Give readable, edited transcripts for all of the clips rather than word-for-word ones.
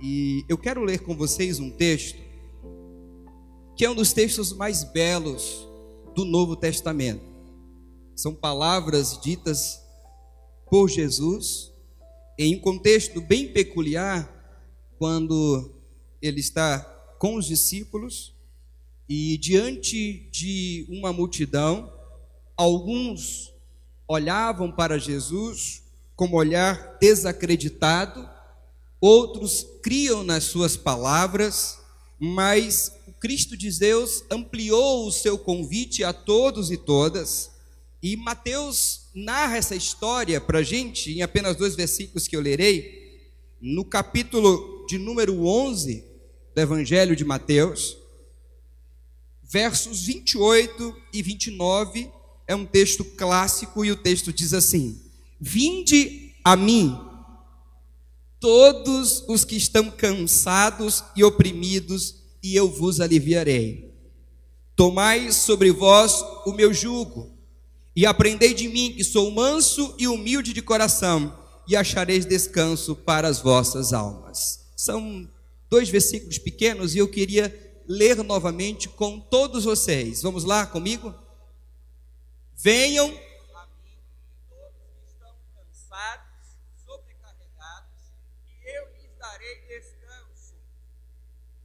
e eu quero ler com vocês um texto que é um dos textos mais belos do Novo Testamento. São palavras ditas por Jesus em um contexto bem peculiar, quando ele está com os discípulos e diante de uma multidão, alguns olhavam para Jesus com um olhar desacreditado, outros criam nas suas palavras, mas o Cristo de Deus ampliou o seu convite a todos e todas, e Mateus narra essa história para a gente em apenas 2 versículos que eu lerei, no capítulo de número 11 do Evangelho de Mateus, versos 28 e 29, é um texto clássico e o texto diz assim: Vinde a mim, todos os que estão cansados e oprimidos, e eu vos aliviarei. Tomai sobre vós o meu jugo, e aprendei de mim, que sou manso e humilde de coração, e achareis descanso para as vossas almas. São 2 versículos pequenos e eu queria ler novamente com todos vocês. Vamos lá comigo? Venham a mim, todos que estão cansados, sobrecarregados, e eu lhes darei descanso.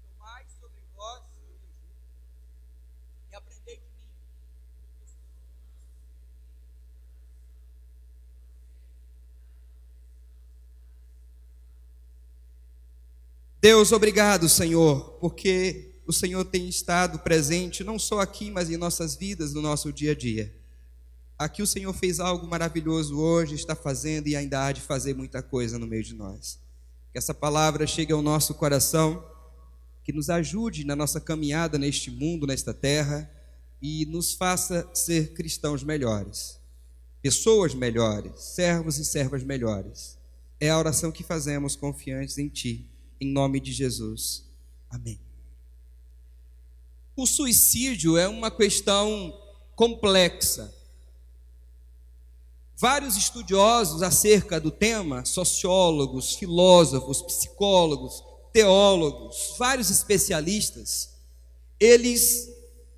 Tomai sobre vós o meu jugo, e aprendei de mim. Deus, obrigado, Senhor, porque o Senhor tem estado presente não só aqui, mas em nossas vidas, no nosso dia a dia. Aqui o Senhor fez algo maravilhoso hoje, está fazendo e ainda há de fazer muita coisa no meio de nós. Que essa palavra chegue ao nosso coração, que nos ajude na nossa caminhada neste mundo, nesta terra, e nos faça ser cristãos melhores, pessoas melhores, servos e servas melhores. É a oração que fazemos confiantes em Ti, em nome de Jesus. Amém. O suicídio é uma questão complexa. Vários estudiosos acerca do tema, sociólogos, filósofos, psicólogos, teólogos, vários especialistas, eles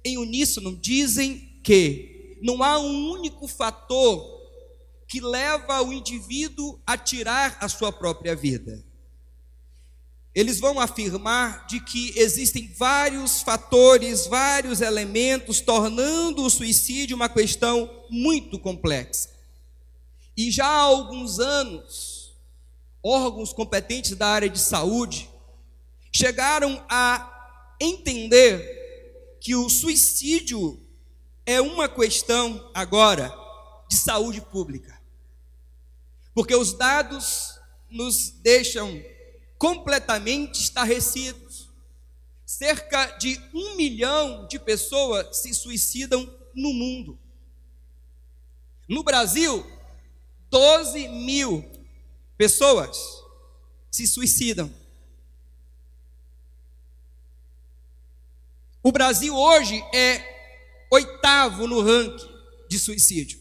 em uníssono dizem que não há um único fator que leva o indivíduo a tirar a sua própria vida. Eles vão afirmar de que existem vários fatores, vários elementos, tornando o suicídio uma questão muito complexa. E já há alguns anos, órgãos competentes da área de saúde chegaram a entender que o suicídio é uma questão agora de saúde pública. Porque os dados nos deixam completamente estarrecidos. Cerca de 1 milhão de pessoas se suicidam no mundo. No Brasil, 12 mil pessoas se suicidam. O Brasil hoje é 8º no ranking de suicídio.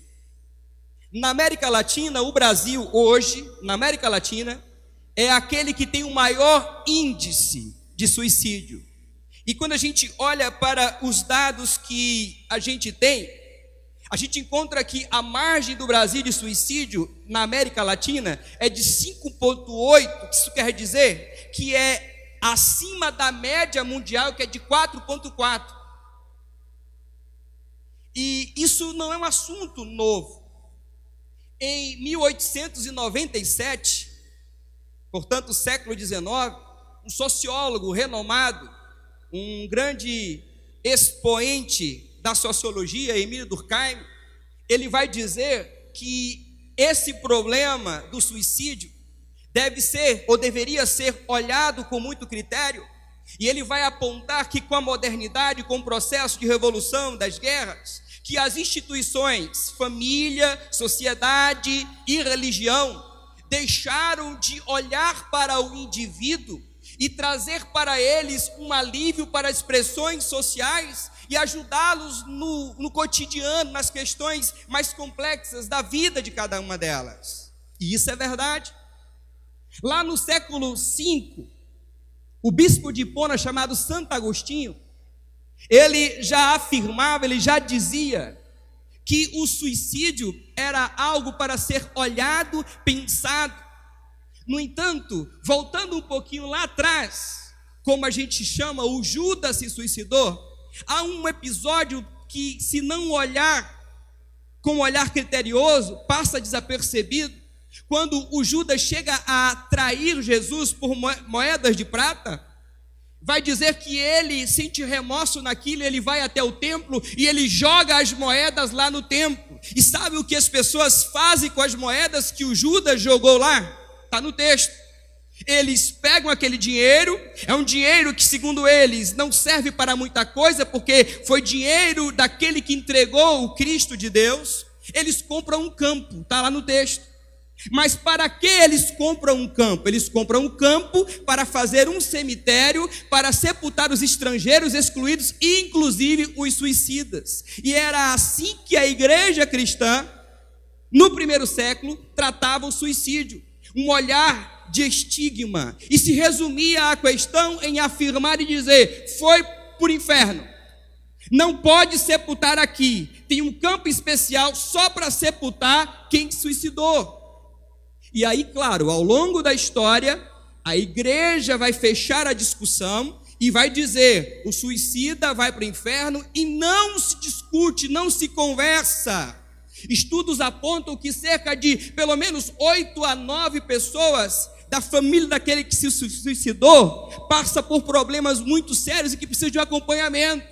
Na América Latina, o Brasil hoje, na América Latina, é aquele que tem o maior índice de suicídio. E quando a gente olha para os dados que a gente tem, a gente encontra que a margem do Brasil de suicídio na América Latina é de 5,8, isso quer dizer que é acima da média mundial, que é de 4,4. E isso não é um assunto novo. Em 1897, portanto, século XIX, um sociólogo renomado, um grande expoente da sociologia, Emile Durkheim, ele vai dizer que esse problema do suicídio deve ser, ou deveria ser, olhado com muito critério, e ele vai apontar que com a modernidade, com o processo de revolução das guerras, que as instituições, família, sociedade e religião, deixaram de olhar para o indivíduo e trazer para eles um alívio para expressões sociais e ajudá-los no cotidiano, nas questões mais complexas da vida de cada uma delas. E isso é verdade. Lá no século V, O bispo de Hipona, chamado Santo Agostinho, ele já afirmava, ele já dizia que o suicídio era algo para ser olhado, pensado. No entanto, voltando um pouquinho lá atrás, como a gente chama, o Judas se suicidou, há um episódio que, se não olhar com um olhar criterioso, passa desapercebido, quando o Judas chega a trair Jesus por moedas de prata. Vai dizer que ele sente remorso naquilo, ele vai até o templo e ele joga as moedas lá no templo. E sabe o que as pessoas fazem com as moedas que o Judas jogou lá? Está no texto. Eles pegam aquele dinheiro, é um dinheiro que, segundo eles, não serve para muita coisa, porque foi dinheiro daquele que entregou o Cristo de Deus. Eles compram um campo, está lá no texto. Mas para que eles compram um campo? Eles compram um campo para fazer um cemitério, para sepultar os estrangeiros excluídos, inclusive os suicidas. E era assim que a igreja cristã, no primeiro século, tratava o suicídio. Um olhar de estigma. E se resumia a questão em afirmar e dizer: foi por inferno. Não pode sepultar aqui. Tem um campo especial só para sepultar quem suicidou. E aí, claro, ao longo da história, a igreja vai fechar a discussão e vai dizer: o suicida vai para o inferno, e não se discute, não se conversa. Estudos apontam que cerca de pelo menos 8 a 9 pessoas da família daquele que se suicidou passa por problemas muito sérios e que precisa de um acompanhamento.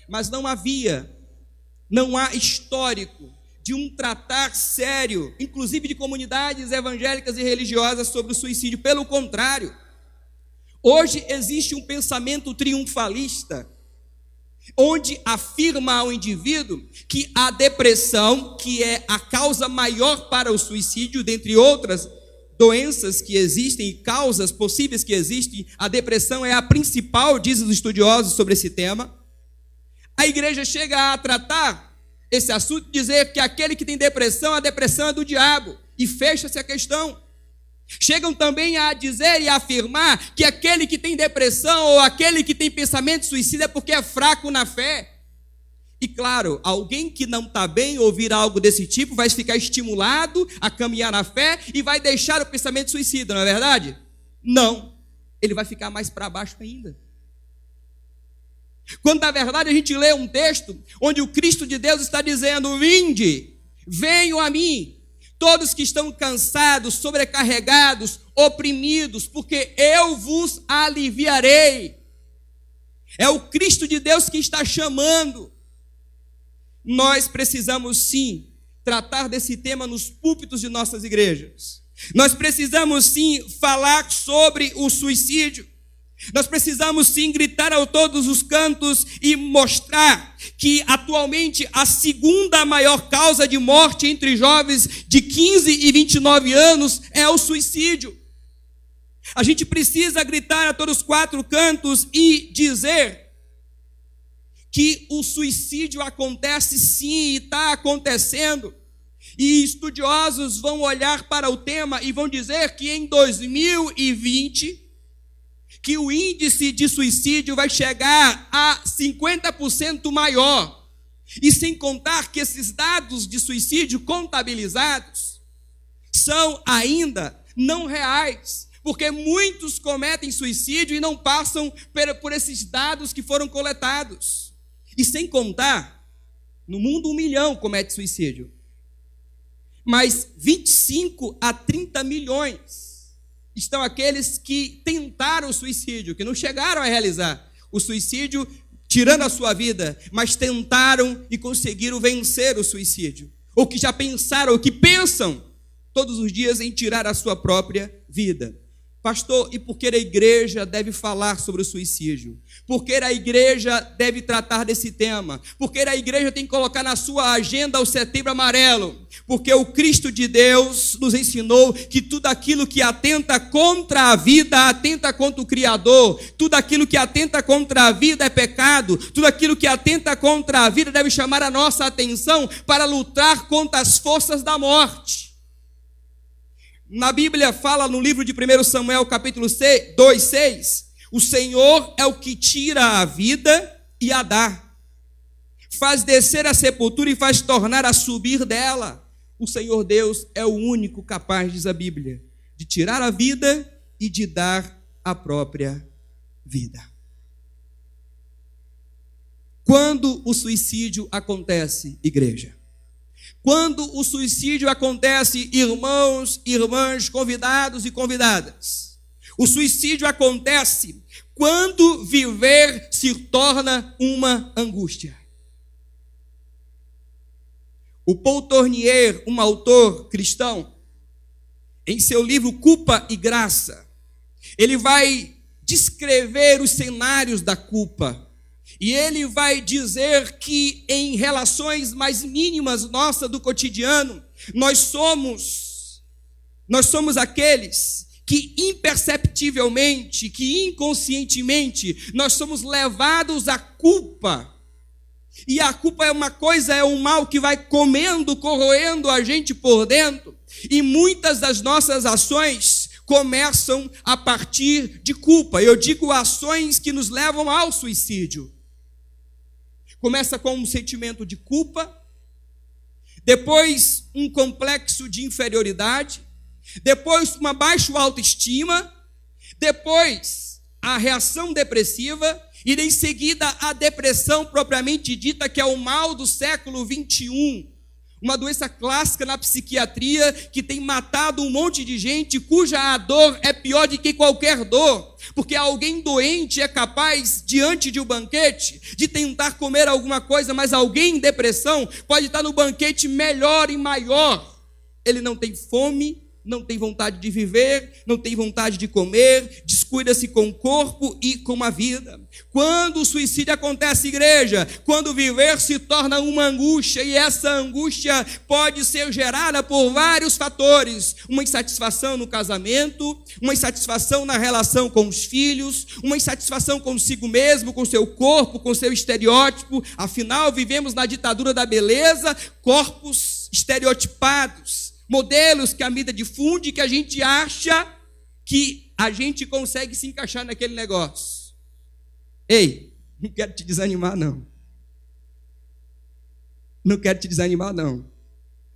Mas não há histórico de um tratar sério, inclusive de comunidades evangélicas e religiosas, sobre o suicídio. Pelo contrário, hoje existe um pensamento triunfalista, onde afirma ao indivíduo que a depressão, que é a causa maior para o suicídio, dentre outras doenças que existem e causas possíveis que existem, a depressão é a principal, dizem os estudiosos sobre esse tema. A igreja chega a tratar esse assunto, dizer que aquele que tem depressão, a depressão é do diabo, e fecha-se a questão. Chegam também a dizer e a afirmar que aquele que tem depressão ou aquele que tem pensamento suicida é porque é fraco na fé. E claro, alguém que não está bem ouvir algo desse tipo vai ficar estimulado a caminhar na fé e vai deixar o pensamento suicida, não é verdade? Não, ele vai ficar mais para baixo ainda. Quando na verdade a gente lê um texto onde o Cristo de Deus está dizendo: vinde, venham a mim, todos que estão cansados, sobrecarregados, oprimidos, porque eu vos aliviarei. É o Cristo de Deus que está chamando. Nós precisamos sim tratar desse tema nos púlpitos de nossas igrejas. Nós precisamos sim falar sobre o suicídio. Nós precisamos sim gritar a todos os cantos e mostrar que atualmente a segunda maior causa de morte entre jovens de 15 e 29 anos é o suicídio. A gente precisa gritar a todos os 4 cantos e dizer que o suicídio acontece sim e está acontecendo. E estudiosos vão olhar para o tema e vão dizer que em 2020... que o índice de suicídio vai chegar a 50% maior. E sem contar que esses dados de suicídio contabilizados são ainda não reais, porque muitos cometem suicídio e não passam por esses dados que foram coletados. E sem contar, no mundo 1 milhão comete suicídio, mas 25 a 30 milhões estão aqueles que tentaram o suicídio, que não chegaram a realizar o suicídio tirando a sua vida, mas tentaram e conseguiram vencer o suicídio. Ou que já pensaram, ou que pensam todos os dias em tirar a sua própria vida. Pastor, e por que a igreja deve falar sobre o suicídio? Por que a igreja deve tratar desse tema? Por que a igreja tem que colocar na sua agenda o Setembro Amarelo? Porque o Cristo de Deus nos ensinou que tudo aquilo que atenta contra a vida, atenta contra o Criador. Tudo aquilo que atenta contra a vida é pecado. Tudo aquilo que atenta contra a vida deve chamar a nossa atenção para lutar contra as forças da morte. Na Bíblia fala no livro de 1 Samuel, capítulo 2:6, O Senhor é o que tira a vida e a dá. Faz descer a sepultura e faz tornar a subir dela. O Senhor Deus é o único capaz, diz a Bíblia, de tirar a vida e de dar a própria vida. Quando o suicídio acontece, igreja? Quando o suicídio acontece, irmãos, irmãs, convidados e convidadas? O suicídio acontece quando viver se torna uma angústia. O Paul Tournier, um autor cristão, em seu livro Culpa e Graça, ele vai descrever os cenários da culpa. E ele vai dizer que em relações mais mínimas nossas do cotidiano, nós somos aqueles que imperceptivelmente, que inconscientemente, nós somos levados à culpa. E a culpa é uma coisa, é um mal que vai comendo, corroendo a gente por dentro. E muitas das nossas ações começam a partir de culpa. Eu digo ações que nos levam ao suicídio. Começa com um sentimento de culpa, depois um complexo de inferioridade, depois uma baixa autoestima, depois a reação depressiva e em seguida a depressão propriamente dita, que é o mal do século 21. Uma doença clássica na psiquiatria que tem matado um monte de gente, cuja a dor é pior do que qualquer dor. Porque alguém doente é capaz, diante de um banquete, de tentar comer alguma coisa, mas alguém em depressão pode estar no banquete melhor e maior. Ele não tem fome, não tem vontade de viver, não tem vontade de comer, descuida-se com o corpo e com a vida. Quando o suicídio acontece, igreja, quando viver se torna uma angústia, e essa angústia pode ser gerada por vários fatores: uma insatisfação no casamento, uma insatisfação na relação com os filhos, uma insatisfação consigo mesmo, com seu corpo, com seu estereótipo. Afinal, vivemos na ditadura da beleza, corpos estereotipados, modelos que a mídia difunde, que a gente acha que a gente consegue se encaixar naquele negócio. Ei, não quero te desanimar, não. Não quero te desanimar, não.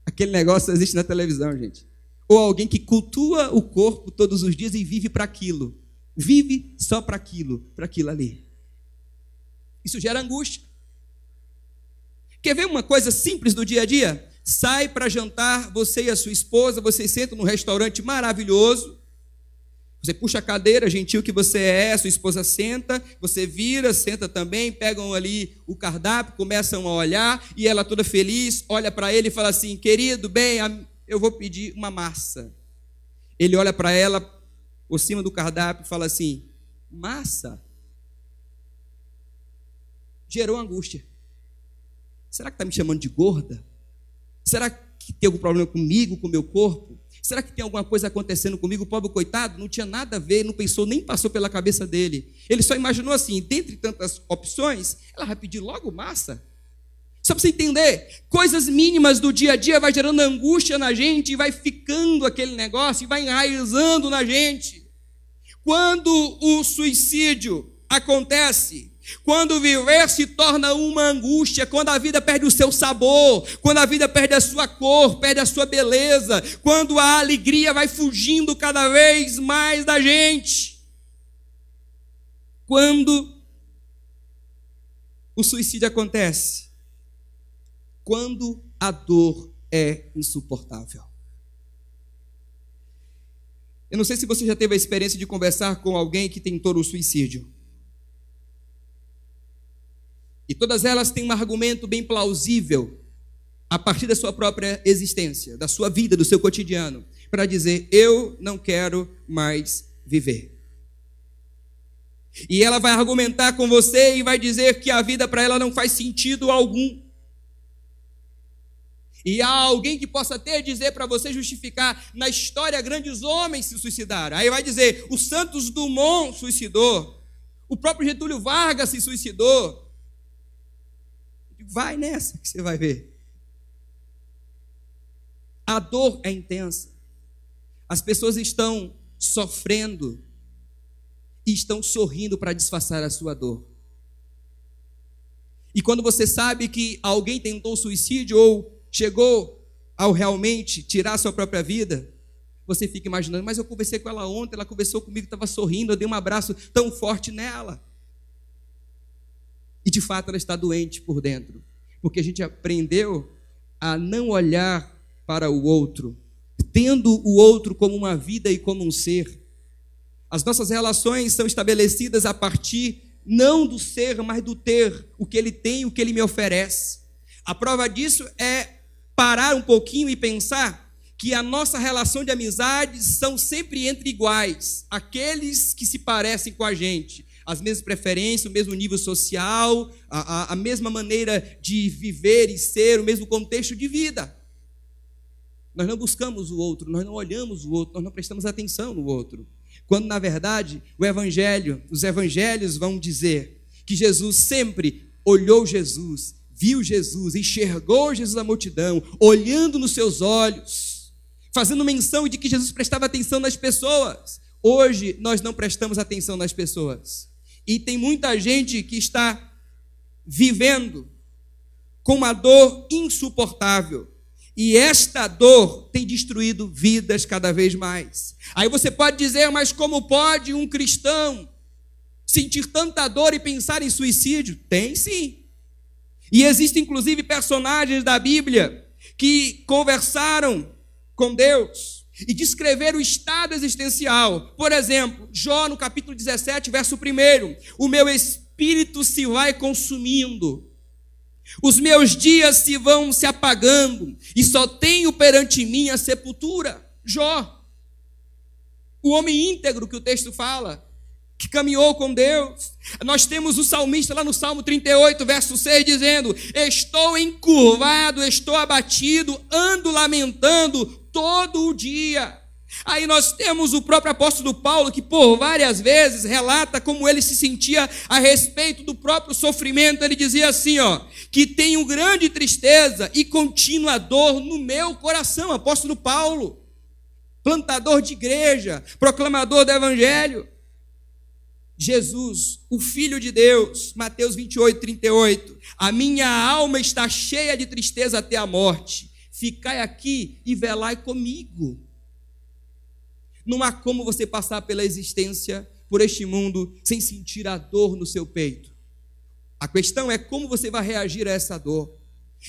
Aquele negócio existe na televisão, gente. Ou alguém que cultua o corpo todos os dias e vive para aquilo. Vive só para aquilo ali. Isso gera angústia. Quer ver uma coisa simples do dia a dia? Sai para jantar, você e a sua esposa, vocês sentam num restaurante maravilhoso, você puxa a cadeira, gentil que você é, sua esposa senta, você vira, senta também, pegam ali o cardápio, começam a olhar, e ela toda feliz, olha para ele e fala assim: querido, bem, eu vou pedir uma massa. Ele olha para ela, por cima do cardápio, e fala assim: massa? Gerou angústia. Será que está me chamando de gorda? Será que tem algum problema comigo, com o meu corpo? Será que tem alguma coisa acontecendo comigo? O pobre coitado não tinha nada a ver, não pensou, nem passou pela cabeça dele. Ele só imaginou assim: dentre tantas opções, ela vai pedir logo massa. Só para você entender, coisas mínimas do dia a dia vai gerando angústia na gente, e vai ficando aquele negócio, e vai enraizando na gente. Quando o suicídio acontece, quando viver se torna uma angústia, quando a vida perde o seu sabor, quando a vida perde a sua cor, perde a sua beleza, quando a alegria vai fugindo cada vez mais da gente. Quando o suicídio acontece, quando a dor é insuportável. Eu não sei se você já teve a experiência de conversar com alguém que tentou o suicídio. E todas elas têm um argumento bem plausível, a partir da sua própria existência, da sua vida, do seu cotidiano, para dizer: eu não quero mais viver. E ela vai argumentar com você e vai dizer que a vida para ela não faz sentido algum. E há alguém que possa até dizer para você, justificar: na história grandes homens se suicidaram. Aí vai dizer: o Santos Dumont suicidou, o próprio Getúlio Vargas se suicidou. Vai nessa que você vai ver. A dor é intensa. As pessoas estão sofrendo. e estão sorrindo para disfarçar a sua dor. E quando você sabe que alguém tentou suicídio ou chegou ao realmente tirar a sua própria vida, você fica imaginando, mas eu conversei com ela ontem, ela conversou comigo, estava sorrindo, eu dei um abraço tão forte nela. E de fato ela está doente por dentro, porque a gente aprendeu a não olhar para o outro, tendo o outro como uma vida e como um ser. As nossas relações são estabelecidas a partir não do ser, mas do ter, o que ele tem, o que ele me oferece. A prova disso é parar um pouquinho e pensar que a nossa relação de amizades são sempre entre iguais, aqueles que se parecem com a gente, as mesmas preferências, o mesmo nível social, a mesma maneira de viver e ser, o mesmo contexto de vida. Nós não buscamos o outro, nós não olhamos o outro, nós não prestamos atenção no outro. Quando, na verdade, os evangelhos vão dizer que Jesus sempre olhou Jesus, viu Jesus, enxergou Jesus na multidão, olhando nos seus olhos, fazendo menção de que Jesus prestava atenção nas pessoas. Hoje, nós não prestamos atenção nas pessoas. E tem muita gente que está vivendo com uma dor insuportável. E esta dor tem destruído vidas cada vez mais. Aí você pode dizer, mas como pode um cristão sentir tanta dor e pensar em suicídio? Tem sim. E existem inclusive personagens da Bíblia que conversaram com Deus e descreveram o estado existencial. Por exemplo, Jó no capítulo 17, verso 1: o meu espírito se vai consumindo, os meus dias se vão se apagando, e só tenho perante mim a sepultura. Jó, o homem íntegro que o texto fala, que caminhou com Deus. Nós temos o salmista lá no Salmo 38, verso 6, dizendo: estou encurvado, estou abatido, ando lamentando todo o dia. Aí nós temos o próprio apóstolo Paulo, que por várias vezes relata como ele se sentia a respeito do próprio sofrimento. Ele dizia assim, que tenho grande tristeza e contínua dor no meu coração. Apóstolo Paulo, plantador de igreja, proclamador do evangelho. Jesus, o Filho de Deus, Mateus 28, 38, a minha alma está cheia de tristeza até a morte, ficai aqui e velai comigo. Não há como você passar pela existência, por este mundo, sem sentir a dor no seu peito. A questão é como você vai reagir a essa dor.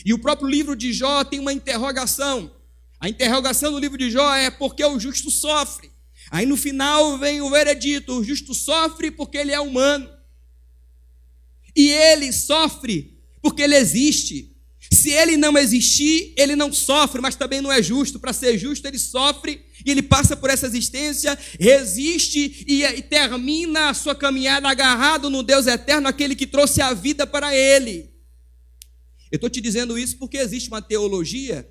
E o próprio livro de Jó tem uma interrogação. A interrogação do livro de Jó é: por que o justo sofre? Aí no final vem o veredito: o justo sofre porque ele é humano. E ele sofre porque ele existe. Se ele não existir, ele não sofre, mas também não é justo. Para ser justo, ele sofre e ele passa por essa existência, resiste e termina a sua caminhada agarrado no Deus eterno, aquele que trouxe a vida para ele. Eu estou te dizendo isso porque existe uma teologia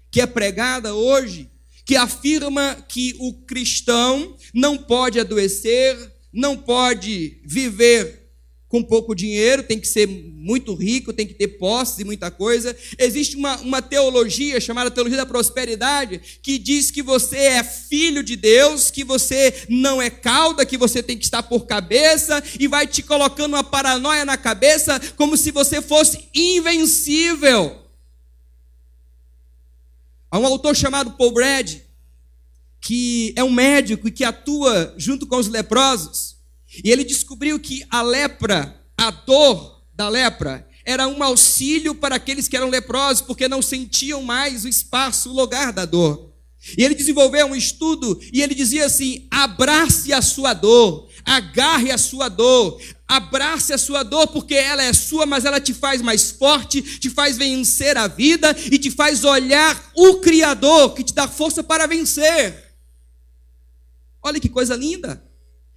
que é pregada hoje, que afirma que o cristão não pode adoecer, não pode viver com pouco dinheiro, tem que ser muito rico, tem que ter posses e muita coisa. Existe uma teologia chamada teologia da prosperidade, que diz que você é filho de Deus, que você não é cauda, que você tem que estar por cabeça, e vai te colocando uma paranoia na cabeça, como se você fosse invencível. Há um autor chamado Paul Brad, que é um médico e que atua junto com os leprosos, e ele descobriu que a lepra, a dor da lepra, era um auxílio para aqueles que eram leprosos, porque não sentiam mais o espaço, o lugar da dor. E ele desenvolveu um estudo, e ele dizia assim: abrace a sua dor, agarre a sua dor, abrace a sua dor, porque ela é sua, mas ela te faz mais forte, te faz vencer a vida, e te faz olhar o Criador, que te dá força para vencer. Olha que coisa linda.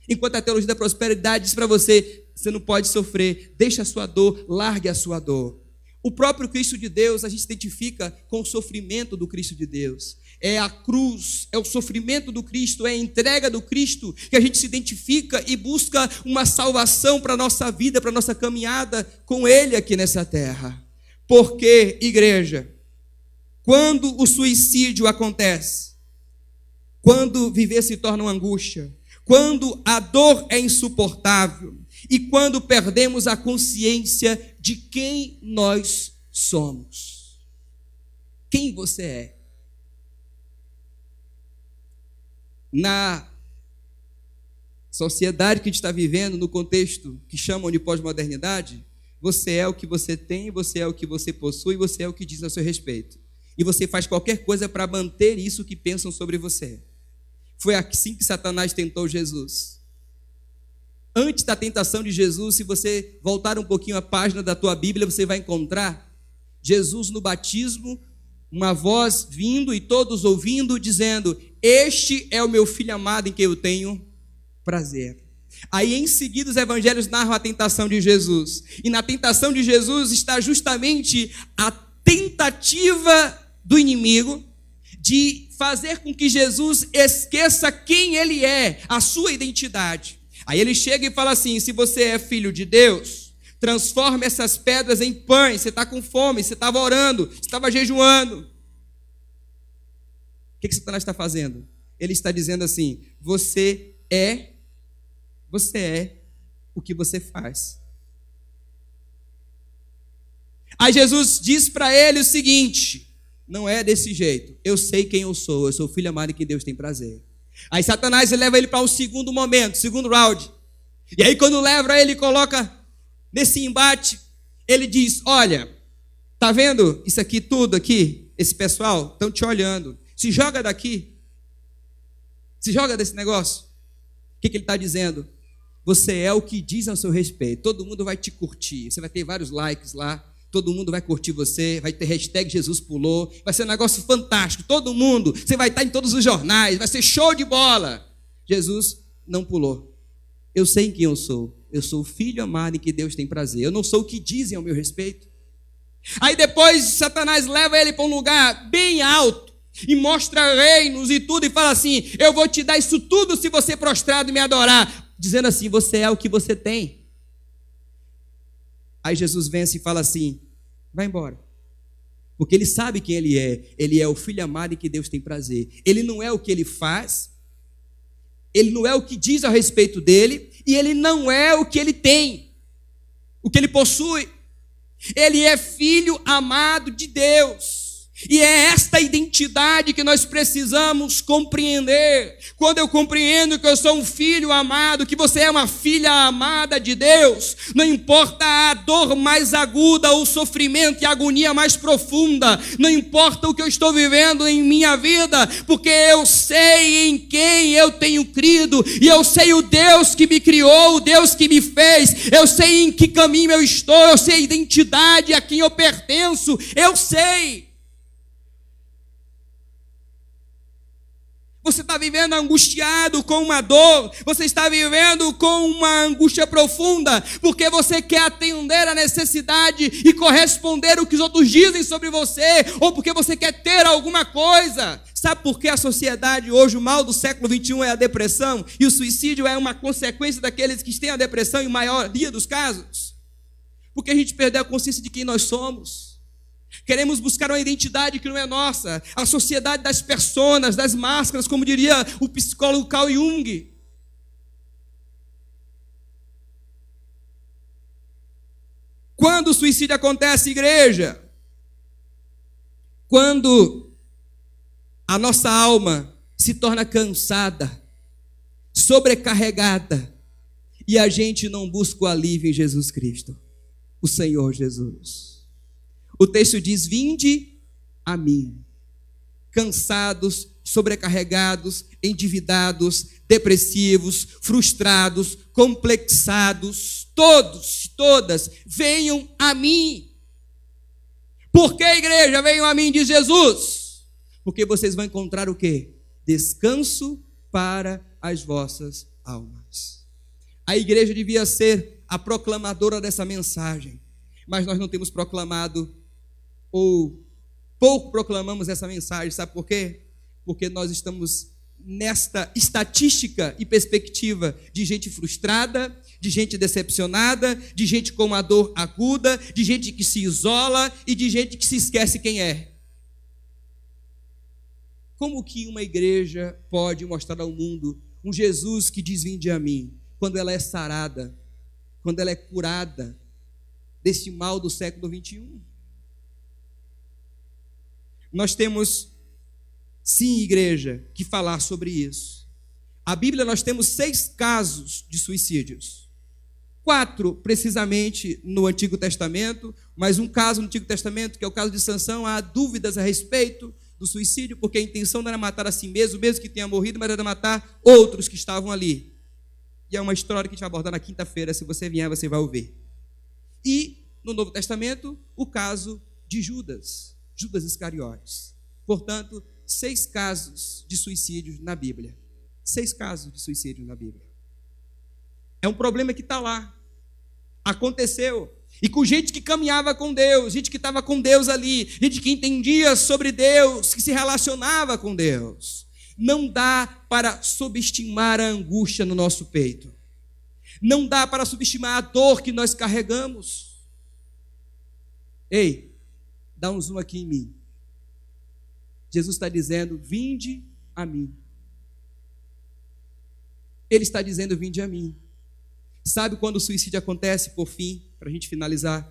Enquanto a teologia da prosperidade diz para você: você não pode sofrer, deixa a sua dor, largue a sua dor. O próprio Cristo de Deus, a gente se identifica com o sofrimento do Cristo de Deus. É a cruz, é o sofrimento do Cristo, é a entrega do Cristo que a gente se identifica e busca uma salvação para a nossa vida, para a nossa caminhada com Ele aqui nessa terra. Porque, igreja, quando o suicídio acontece, quando viver se torna uma angústia, quando a dor é insuportável e quando perdemos a consciência de quem nós somos. Quem você é? Na sociedade que a gente está vivendo, no contexto que chamam de pós-modernidade, você é o que você tem, você é o que você possui, você é o que diz a seu respeito. E você faz qualquer coisa para manter isso que pensam sobre você. Foi assim que Satanás tentou Jesus. Antes da tentação de Jesus, se você voltar um pouquinho a página da tua Bíblia, você vai encontrar Jesus no batismo, uma voz vindo e todos ouvindo, dizendo: este é o meu filho amado em quem eu tenho prazer. Aí em seguida os evangelhos narram a tentação de Jesus. E na tentação de Jesus está justamente a tentativa do inimigo de fazer com que Jesus esqueça quem ele é, a sua identidade. Aí ele chega e fala assim: se você é filho de Deus, transforme essas pedras em pães. Você está com fome, você estava orando, você estava jejuando. O que Satanás está fazendo? Ele está dizendo assim: você é o que você faz. Aí Jesus diz para ele o seguinte: não é desse jeito, eu sei quem eu sou o filho amado em que Deus tem prazer. Aí Satanás leva ele para um segundo momento, segundo round. E aí quando leva ele, coloca nesse embate, ele diz: olha, tá vendo isso aqui tudo aqui? Esse pessoal estão te olhando, se joga daqui, se joga desse negócio. O que ele está dizendo? Você é o que diz a seu respeito, todo mundo vai te curtir, você vai ter vários likes lá, todo mundo vai curtir você, vai ter hashtag Jesus pulou, vai ser um negócio fantástico, todo mundo, você vai estar em todos os jornais, vai ser show de bola. Jesus não pulou. Eu sei quem eu sou o filho amado em que Deus tem prazer, eu não sou o que dizem ao meu respeito. Aí depois Satanás leva ele para um lugar bem alto e mostra reinos e tudo, e fala assim: eu vou te dar isso tudo se você prostrado e me adorar, dizendo assim: você é o que você tem. Aí Jesus vence e fala assim: vai embora, porque ele sabe quem ele é o filho amado em que Deus tem prazer. Ele não é o que ele faz, ele não é o que diz a respeito dele, e ele não é o que ele tem, o que ele possui. Ele é filho amado de Deus. E é esta identidade que nós precisamos compreender. Quando eu compreendo que eu sou um filho amado, que você é uma filha amada de Deus, não importa a dor mais aguda, o sofrimento e a agonia mais profunda, não importa o que eu estou vivendo em minha vida, porque eu sei em quem eu tenho crido, e eu sei o Deus que me criou, o Deus que me fez, eu sei em que caminho eu estou, eu sei a identidade a quem eu pertenço, eu sei. Você está vivendo angustiado com uma dor, você está vivendo com uma angústia profunda, porque você quer atender a necessidade e corresponder ao que os outros dizem sobre você, ou porque você quer ter alguma coisa. Sabe por que a sociedade hoje, o mal do século 21 é a depressão, e o suicídio é uma consequência daqueles que têm a depressão em maioria dos casos? Porque a gente perdeu a consciência de quem nós somos. Queremos buscar uma identidade que não é nossa, a sociedade das personas, das máscaras, como diria o psicólogo Carl Jung. Quando o suicídio acontece, igreja? Quando a nossa alma se torna cansada, sobrecarregada, e a gente não busca o alívio em Jesus Cristo, o Senhor Jesus. O texto diz: vinde a mim, cansados, sobrecarregados, endividados, depressivos, frustrados, complexados, todos, todas, venham a mim. Por que, igreja? Venham a mim, diz Jesus. Porque vocês vão encontrar o quê? Descanso para as vossas almas. A igreja devia ser a proclamadora dessa mensagem, mas nós não temos proclamado, ou pouco proclamamos essa mensagem. Sabe por quê? Porque nós estamos nesta estatística e perspectiva de gente frustrada, de gente decepcionada, de gente com uma dor aguda, de gente que se isola e de gente que se esquece quem é. Como que uma igreja pode mostrar ao mundo um Jesus que diz: vinde a mim, quando ela é sarada, quando ela é curada deste mal do século 21. Nós temos, sim, igreja, que falar sobre isso. A Bíblia, nós temos 6 casos de suicídios. 4, precisamente, no Antigo Testamento, mas um caso no Antigo Testamento, que é o caso de Sansão. Há dúvidas a respeito do suicídio, porque a intenção não era matar a si mesmo que tenha morrido, mas era matar outros que estavam ali. E é uma história que a gente vai abordar na quinta-feira. Se você vier, você vai ouvir. E, no Novo Testamento, o caso de Judas Iscariotes. Portanto, 6 casos de suicídio na Bíblia. 6 casos de suicídio na Bíblia. É um problema que está lá. Aconteceu. E com gente que caminhava com Deus, gente que estava com Deus ali, gente que entendia sobre Deus, que se relacionava com Deus. Não dá para subestimar a angústia no nosso peito. Não dá para subestimar a dor que nós carregamos. Ei, dá um zoom aqui em mim. Jesus está dizendo: vinde a mim. Ele está dizendo: vinde a mim. Sabe quando o suicídio acontece, por fim, para a gente finalizar?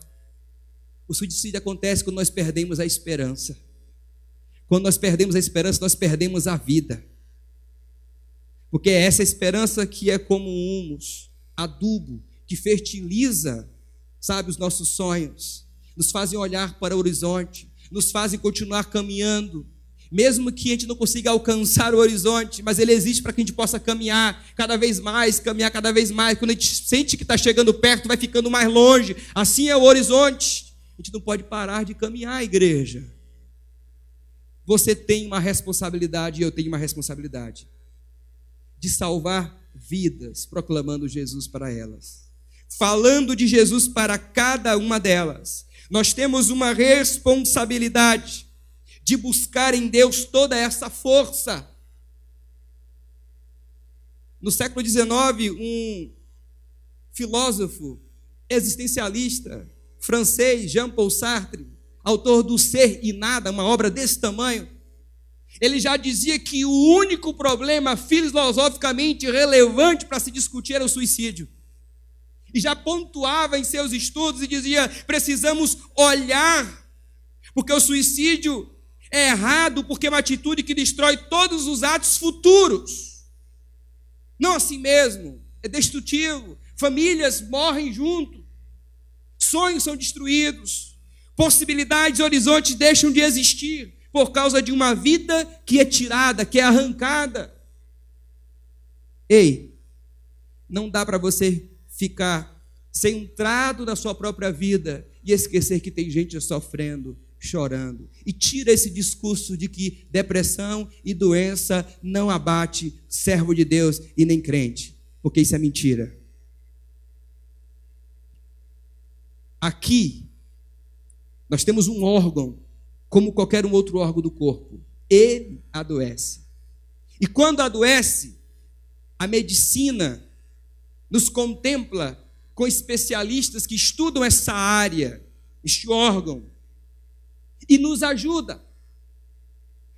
O suicídio acontece quando nós perdemos a esperança. Quando nós perdemos a esperança, nós perdemos a vida. Porque é essa esperança que é como um humus, adubo, que fertiliza, sabe, os nossos sonhos, nos fazem olhar para o horizonte, nos fazem continuar caminhando, mesmo que a gente não consiga alcançar o horizonte, mas ele existe para que a gente possa caminhar cada vez mais. Quando a gente sente que está chegando perto, vai ficando mais longe. Assim é o horizonte. A gente não pode parar de caminhar, igreja. Você tem uma responsabilidade, e eu tenho uma responsabilidade, de salvar vidas, proclamando Jesus para elas, falando de Jesus para cada uma delas. Nós temos uma responsabilidade de buscar em Deus toda essa força. No século XIX, um filósofo existencialista francês, Jean-Paul Sartre, autor do Ser e Nada, uma obra desse tamanho, ele já dizia que o único problema filosoficamente relevante para se discutir era o suicídio. E já pontuava em seus estudos e dizia: precisamos olhar, porque o suicídio é errado, porque é uma atitude que destrói todos os atos futuros. Não assim mesmo, é destrutivo. Famílias morrem junto, sonhos são destruídos, possibilidades e horizontes deixam de existir por causa de uma vida que é tirada, que é arrancada. Ei, não dá para você ficar centrado na sua própria vida e esquecer que tem gente sofrendo, chorando. E tira esse discurso de que depressão e doença não abate servo de Deus e nem crente, porque isso é mentira. Aqui nós temos um órgão, como qualquer um outro órgão do corpo. Ele adoece. E quando adoece, a medicina nos contempla com especialistas que estudam essa área, este órgão, e nos ajuda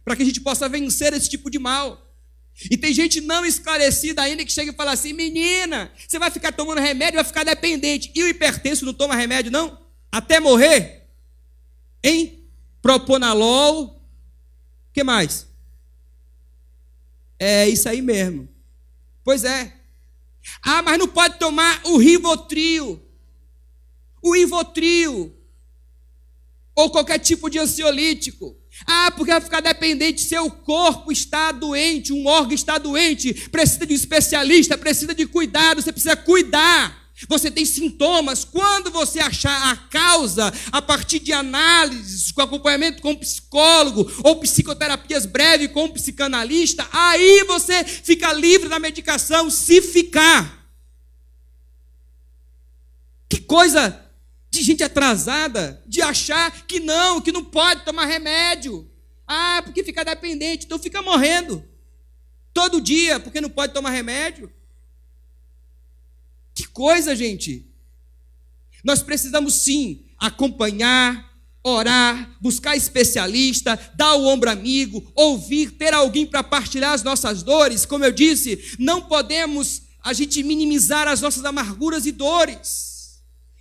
para que a gente possa vencer esse tipo de mal. E tem gente não esclarecida ainda que chega e fala assim: menina, você vai ficar tomando remédio, vai ficar dependente. E o hipertenso não toma remédio não? Até morrer? Hein? Propanolol, o que mais? É isso aí mesmo. Pois é. Ah, mas não pode tomar o Rivotril, ou qualquer tipo de ansiolítico. Ah, porque vai ficar dependente. Seu corpo está doente, um órgão está doente, precisa de um especialista, precisa de cuidado, você precisa cuidar. Você tem sintomas. Quando você achar a causa, a partir de análises, com acompanhamento com um psicólogo, ou psicoterapias breves com um psicanalista, aí você fica livre da medicação, se ficar. Que coisa de gente atrasada, de achar que não pode tomar remédio. Ah, porque fica dependente, então fica morrendo todo dia, porque não pode tomar remédio. Que coisa, gente. Nós precisamos sim acompanhar, orar, buscar especialista, dar o ombro amigo, ouvir, ter alguém para partilhar as nossas dores. Como eu disse, não podemos a gente minimizar as nossas amarguras e dores.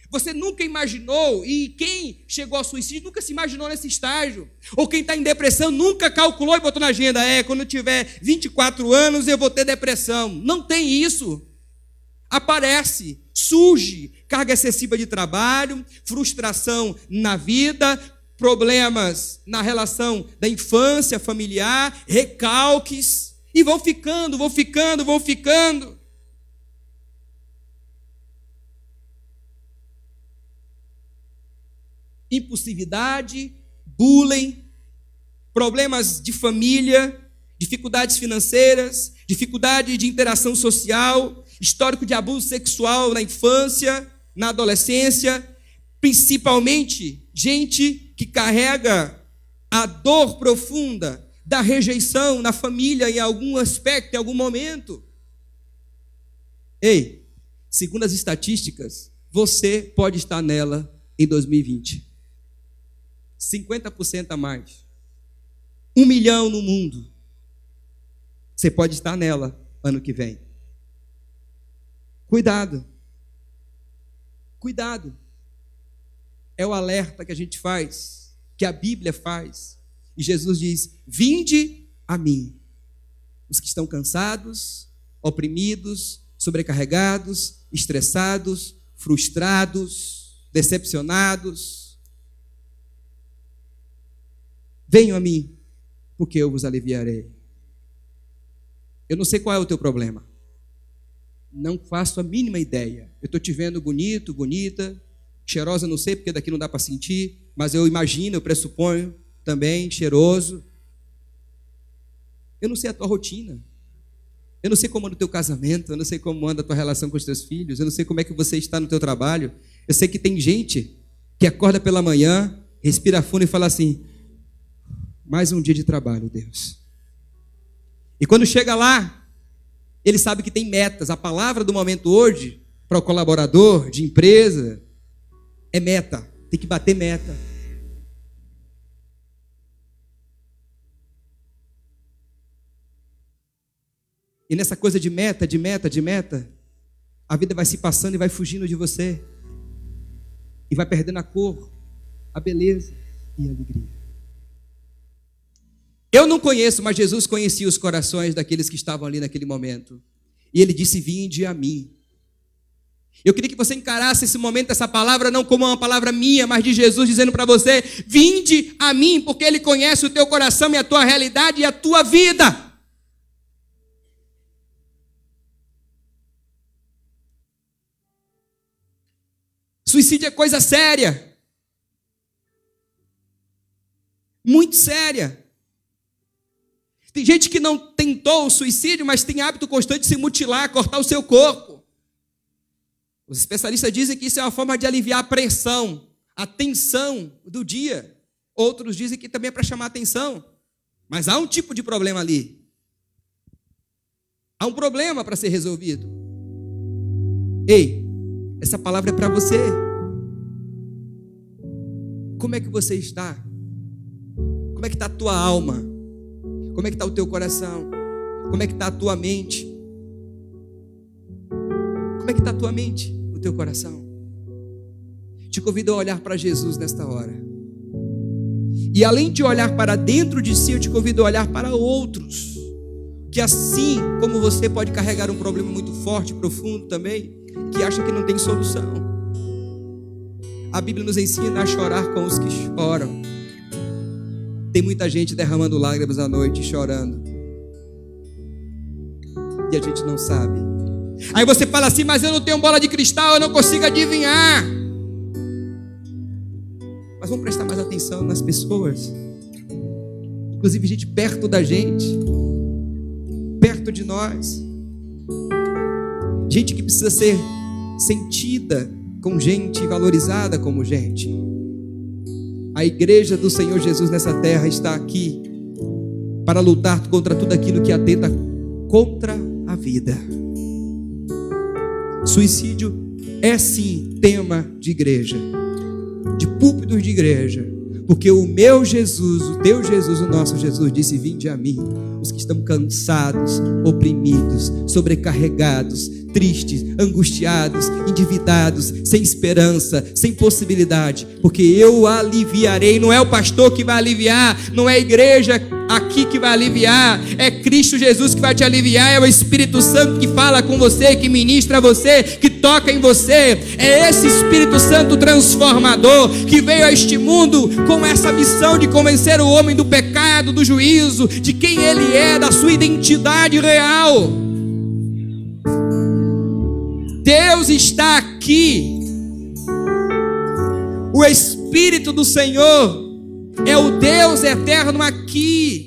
Você nunca imaginou, e quem chegou ao suicídio nunca se imaginou nesse estágio. Ou quem está em depressão nunca calculou e botou na agenda, quando eu tiver 24 anos eu vou ter depressão. Não tem isso. Aparece, surge carga excessiva de trabalho, frustração na vida, problemas na relação da infância familiar, recalques, e vão ficando. Impulsividade, bullying, problemas de família, dificuldades financeiras, dificuldade de interação social, histórico de abuso sexual na infância, na adolescência, principalmente gente que carrega a dor profunda da rejeição na família em algum aspecto, em algum momento. Segundo as estatísticas, você pode estar nela em 2020. 50% a mais. 1 milhão no mundo. Você pode estar nela ano que vem. Cuidado. É o alerta que a gente faz, que a Bíblia faz. E Jesus diz: vinde a mim, os que estão cansados, oprimidos, sobrecarregados, estressados, frustrados, decepcionados. Venham a mim, porque eu vos aliviarei. Eu não sei qual é o teu problema. Não faço a mínima ideia. Eu estou te vendo bonito, bonita, cheirosa, não sei, porque daqui não dá para sentir, mas eu imagino, eu pressuponho também, cheiroso. Eu não sei a tua rotina. Eu não sei como anda o teu casamento, eu não sei como anda a tua relação com os teus filhos, eu não sei como é que você está no teu trabalho. Eu sei que tem gente que acorda pela manhã, respira fundo e fala assim: mais um dia de trabalho, Deus. E quando chega lá, ele sabe que tem metas. A palavra do momento hoje, para o colaborador de empresa, é meta. Tem que bater meta. E nessa coisa de meta, a vida vai se passando e vai fugindo de você. E vai perdendo a cor, a beleza e a alegria. Eu não conheço, mas Jesus conhecia os corações daqueles que estavam ali naquele momento. E ele disse: vinde a mim. Eu queria que você encarasse esse momento, essa palavra, não como uma palavra minha, mas de Jesus dizendo para você: vinde a mim, porque ele conhece o teu coração e a tua realidade e a tua vida. Suicídio é coisa séria. Muito séria. Tem gente que não tentou o suicídio, mas tem hábito constante de se mutilar, cortar o seu corpo. Os especialistas dizem que isso é uma forma de aliviar a pressão, a tensão do dia. Outros dizem que também é para chamar a atenção. Mas há um tipo de problema ali. Há um problema para ser resolvido. Essa palavra é para você. Como é que você está? Como é que está a tua alma? Como é que está o teu coração? Como é que está a tua mente? Como é que está a tua mente, o teu coração? Te convido a olhar para Jesus nesta hora. E além de olhar para dentro de si, eu te convido a olhar para outros. Que assim como você pode carregar um problema muito forte, profundo também, que acha que não tem solução. A Bíblia nos ensina a chorar com os que choram. Tem muita gente derramando lágrimas à noite, chorando. E a gente não sabe. Aí você fala assim: mas eu não tenho bola de cristal, eu não consigo adivinhar. Mas vamos prestar mais atenção nas pessoas. Inclusive gente perto da gente. Perto de nós. Gente que precisa ser sentida com gente, valorizada como gente. A igreja do Senhor Jesus nessa terra está aqui para lutar contra tudo aquilo que atenta contra a vida. Suicídio é sim tema de igreja, de púlpitos de igreja, Porque o meu Jesus, o teu Jesus, o nosso Jesus disse: vinde a mim, os que estão cansados, oprimidos, sobrecarregados, tristes, angustiados, endividados, sem esperança, sem possibilidade, porque eu aliviarei. Não é o pastor que vai aliviar, não é a igreja aqui que vai aliviar, é Cristo Jesus que vai te aliviar, é o Espírito Santo que fala com você, que ministra você, que toca em você. É esse Espírito Santo transformador que veio a este mundo com essa missão de convencer o homem do pecado, do juízo, de quem ele é, da sua identidade real. Deus está aqui. O Espírito do Senhor é o Deus eterno aqui.